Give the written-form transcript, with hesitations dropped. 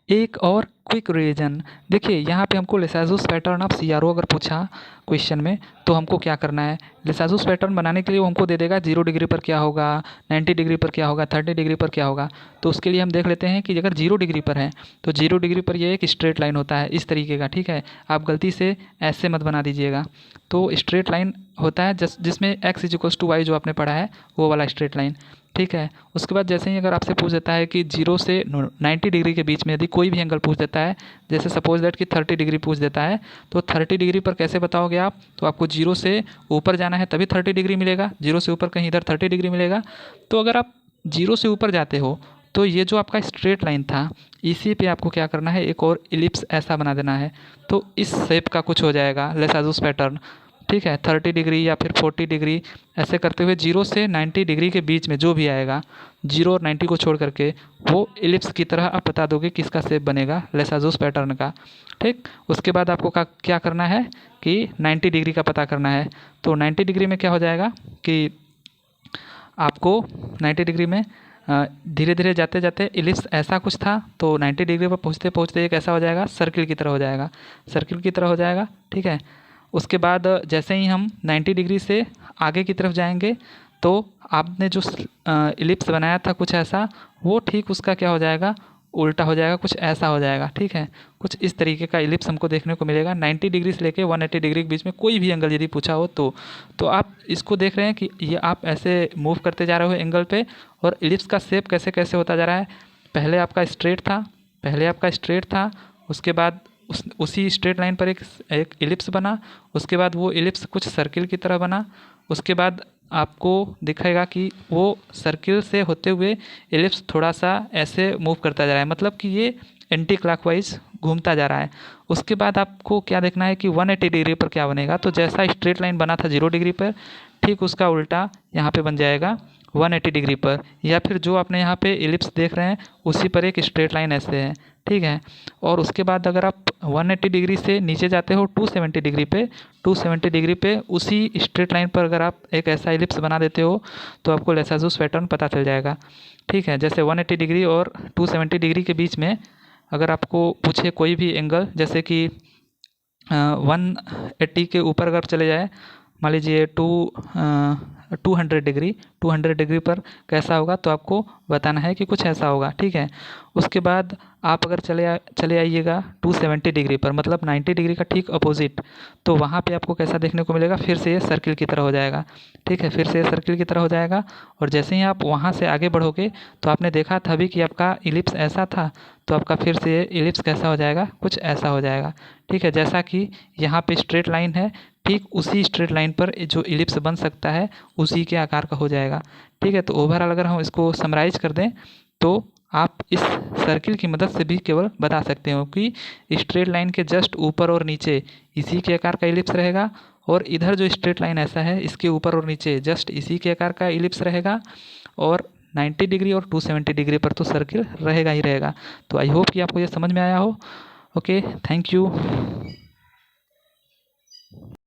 एक और quick revision. देखिए यहाँ पे हमको लेसाजुस पैटर्न ऑफ सीआरओ अगर पूछा क्वेश्चन में, तो हमको क्या करना है, लेसाजुस पैटर्न बनाने के लिए वो हमको दे देगा 0 डिग्री पर क्या होगा, 90 डिग्री पर क्या होगा, 30 डिग्री पर क्या होगा। तो उसके लिए हम देख लेते हैं कि अगर 0 डिग्री पर है तो 0 डिग्री पर ये एक स्ट्रेट लाइन होता है इस तरीके का, ठीक है। आप गलती से ऐसे मत बना दीजिएगा। तो स्ट्रेट लाइन होता है जिसमें x इज टू वाई जो आपने पढ़ा है वो वाला स्ट्रेट लाइन, ठीक है। उसके बाद जैसे ही अगर आपसे पूछ देता है कि 0 से 90 डिग्री के बीच में यदि कोई भी एंगल पूछ देता है, जैसे सपोज दैट कि 30 डिग्री पूछ देता है, तो 30 डिग्री पर कैसे बताओगे आप, तो आपको 0 से ऊपर जाना है तभी 30 डिग्री मिलेगा, 0 से ऊपर कहीं इधर 30 डिग्री मिलेगा। तो अगर आप 0 से ऊपर जाते हो तो ये जो आपका स्ट्रेट लाइन था इसी पे आपको क्या करना है, एक और इलिप्स ऐसा बना देना है। तो इस शेप का कुछ हो जाएगा लेसाजुस पैटर्न, ठीक है। 30 डिग्री या फिर 40 डिग्री ऐसे करते हुए 0 से 90 डिग्री के बीच में जो भी आएगा, 0 और 90 को छोड़ करके वो इलिप्स की तरह आप बता दोगे किसका शेप बनेगा, लेसाजुस पैटर्न का, ठीक। उसके बाद आपको क्या करना है कि 90 डिग्री का पता करना है। तो 90 डिग्री में क्या हो जाएगा कि आपको 90 डिग्री में धीरे धीरे जाते जाते इलिप्स ऐसा कुछ था, तो 90 डिग्री पर पहुँचते पहुँचते एक ऐसा हो जाएगा, सर्किल की तरह हो जाएगा, सर्किल की तरह हो जाएगा, ठीक है। उसके बाद जैसे ही हम 90 डिग्री से आगे की तरफ जाएंगे तो आपने जो इलिप्स बनाया था कुछ ऐसा, वो ठीक उसका क्या हो जाएगा, उल्टा हो जाएगा, कुछ ऐसा हो जाएगा, ठीक है। कुछ इस तरीके का इलिप्स हमको देखने को मिलेगा 90 डिग्री से लेके 180 डिग्री के बीच में कोई भी एंगल यदि पूछा हो तो आप इसको देख रहे हैं कि ये आप ऐसे मूव करते जा रहे हो एंगल पे, और इलिप्स का शेप कैसे कैसे होता जा रहा है। पहले आपका स्ट्रेट था, उसके बाद उसी स्ट्रेट लाइन पर एक इलिप्स बना, उसके बाद वो इलिप्स कुछ सर्किल की तरह बना, उसके बाद आपको दिखेगा कि वो सर्किल से होते हुए इलिप्स थोड़ा सा ऐसे मूव करता जा रहा है, मतलब कि ये एंटी क्लॉकवाइज घूमता जा रहा है। उसके बाद आपको क्या देखना है कि 180 डिग्री पर क्या बनेगा। तो जैसा स्ट्रेट लाइन बना था 0 डिग्री पर, ठीक उसका उल्टा यहाँ पे बन जाएगा 180 डिग्री पर, या फिर जो आपने यहाँ पे इलिप्स देख रहे हैं उसी पर एक स्ट्रेट लाइन ऐसे है, ठीक है। और उसके बाद अगर आप 180 डिग्री से नीचे जाते हो 270 डिग्री पे, 270 डिग्री पे उसी स्ट्रेट लाइन पर अगर आप एक ऐसा इलिप्स बना देते हो तो आपको लेसाजुस पैटर्न पता चल जाएगा, ठीक है। जैसे 180 डिग्री और 270 डिग्री के बीच में अगर आपको पूछे कोई भी एंगल, जैसे कि 180 के ऊपर अगर चले जाए, मान लीजिए 200 डिग्री पर कैसा होगा, तो आपको बताना है कि कुछ ऐसा होगा, ठीक है। उसके बाद आप अगर चले आइएगा 270 डिग्री पर, मतलब 90 डिग्री का ठीक अपोजिट, तो वहाँ पे आपको कैसा देखने को मिलेगा, फिर से ये सर्किल की तरह हो जाएगा, ठीक है। फिर से ये सर्किल की तरह हो जाएगा, और जैसे ही आप वहाँ से आगे बढ़ोगे तो आपने देखा था भी कि आपका इलिप्स ऐसा था, तो आपका फिर से ये इलिप्स कैसा हो जाएगा, कुछ ऐसा हो जाएगा, ठीक है। जैसा कि यहाँ पे स्ट्रेट लाइन है, ठीक उसी स्ट्रेट लाइन पर जो इलिप्स बन सकता है उसी के आकार का हो जाएगा, ठीक है। तो ओवरऑल अगर हम इसको समराइज कर दें तो आप इस सर्किल की मदद से भी केवल बता सकते हो कि स्ट्रेट लाइन के जस्ट ऊपर और नीचे इसी के आकार का इलिप्स रहेगा, और इधर जो स्ट्रेट लाइन ऐसा है इसके ऊपर और नीचे जस्ट इसी के आकार का इलिप्स रहेगा, और 90 डिग्री और 270 डिग्री पर तो सर्किल रहेगा ही रहेगा। तो आई होप कि आपको ये समझ में आया हो। Okay, thank you.